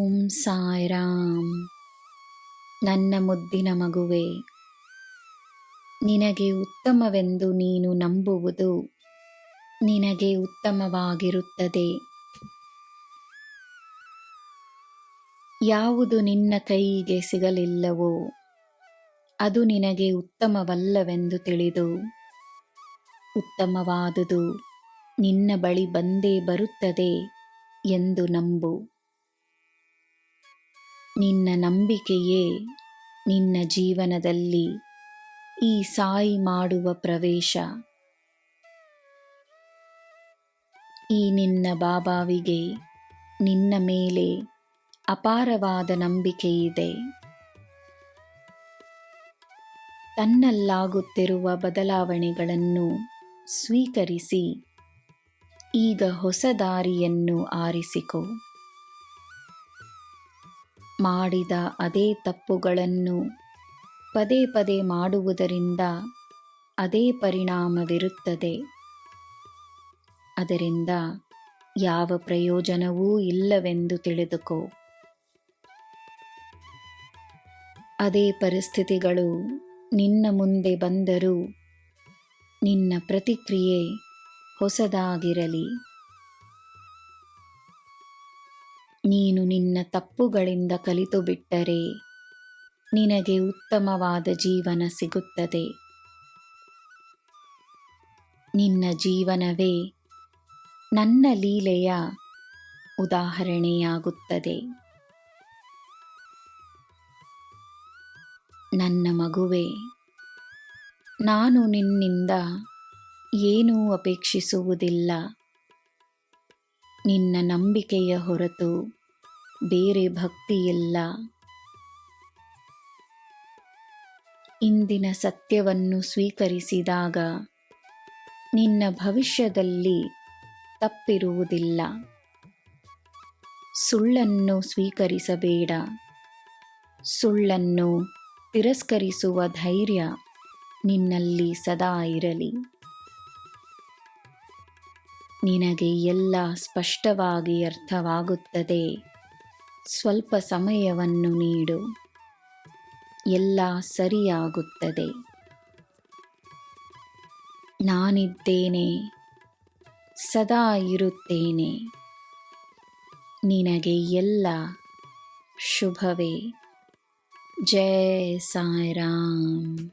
ಓಂ ಸಾಯಿರಾಮ್. ನನ್ನ ಮುದ್ದಿನ ಮಗುವೆ, ನಿನಗೆ ಉತ್ತಮವೆಂದು ನೀನು ನಂಬುವುದು ನಿನಗೆ ಉತ್ತಮವಾಗಿರುತ್ತದೆ. ಯಾವುದು ನಿನ್ನ ಕೈಗೆ ಸಿಗಲಿಲ್ಲವೋ ಅದು ನಿನಗೆ ಉತ್ತಮವಲ್ಲವೆಂದು ತಿಳಿದು, ಉತ್ತಮವಾದುದು ನಿನ್ನ ಬಳಿ ಬಂದೇ ಬರುತ್ತದೆ ಎಂದು ನಂಬು. ನಿನ್ನ ನಂಬಿಕೆಯೇ ನಿನ್ನ ಜೀವನದಲ್ಲಿ ಈ ಸಾಯಿ ಮಾಡುವ ಪ್ರವೇಶ. ಈ ನಿನ್ನ ಬಾಬಾವಿಗೆ ನಿನ್ನ ಮೇಲೆ ಅಪಾರವಾದ ನಂಬಿಕೆಯಿದೆ. ತನ್ನಲ್ಲಾಗುತ್ತಿರುವ ಬದಲಾವಣೆಗಳನ್ನು ಸ್ವೀಕರಿಸಿ ಈಗ ಹೊಸ ದಾರಿಯನ್ನು ಆರಿಸಿಕೊ. ಮಾಡಿದ ಅದೇ ತಪ್ಪುಗಳನ್ನು ಪದೇ ಪದೇ ಮಾಡುವುದರಿಂದ ಅದೇ ಪರಿಣಾಮವಿರುತ್ತದೆ. ಅದರಿಂದ ಯಾವ ಪ್ರಯೋಜನವೂ ಇಲ್ಲವೆಂದು ತಿಳಿದುಕೋ. ಅದೇ ಪರಿಸ್ಥಿತಿಗಳು ನಿನ್ನ ಮುಂದೆ ಬಂದರೂ ನಿನ್ನ ಪ್ರತಿಕ್ರಿಯೆ ಹೊಸದಾಗಿರಲಿ. ನೀನು ನಿನ್ನ ತಪ್ಪುಗಳಿಂದ ಕಲಿತು ಬಿಟ್ಟರೆ ನಿನಗೆ ಉತ್ತಮವಾದ ಜೀವನ ಸಿಗುತ್ತದೆ. ನಿನ್ನ ಜೀವನವೇ ನನ್ನ ಲೀಲೆಯ ಉದಾಹರಣೆಯಾಗುತ್ತದೆ. ನನ್ನ ಮಗುವೆ, ನಾನು ನಿನ್ನಿಂದ ಏನೂ ಅಪೇಕ್ಷಿಸುವುದಿಲ್ಲ. ನಿನ್ನ ನಂಬಿಕೆಯ ಹೊರತು ಬೇರೆ ಭಕ್ತಿಯಿಲ್ಲ. ಇಂದಿನ ಸತ್ಯವನ್ನು ಸ್ವೀಕರಿಸಿದಾಗ ನಿನ್ನ ಭವಿಷ್ಯದಲ್ಲಿ ತಪ್ಪಿರುವುದಿಲ್ಲ. ಸುಳ್ಳನ್ನು ಸ್ವೀಕರಿಸಬೇಡ. ಸುಳ್ಳನ್ನು ತಿರಸ್ಕರಿಸುವ ಧೈರ್ಯ ನಿನ್ನಲ್ಲಿ ಸದಾ ಇರಲಿ. ನಿನಗೆ ಎಲ್ಲ ಸ್ಪಷ್ಟವಾಗಿ ಅರ್ಥವಾಗುತ್ತದೆ. ಸ್ವಲ್ಪ ಸಮಯವನ್ನು ನೀಡು, ಎಲ್ಲ ಸರಿಯಾಗುತ್ತದೆ. ನಾನಿದ್ದೇನೆ, ಸದಾ ಇರುತ್ತೇನೆ. ನಿನಗೆ ಎಲ್ಲ ಶುಭವೇ. ಜೈ ಸಾಯಿರಾಮ್.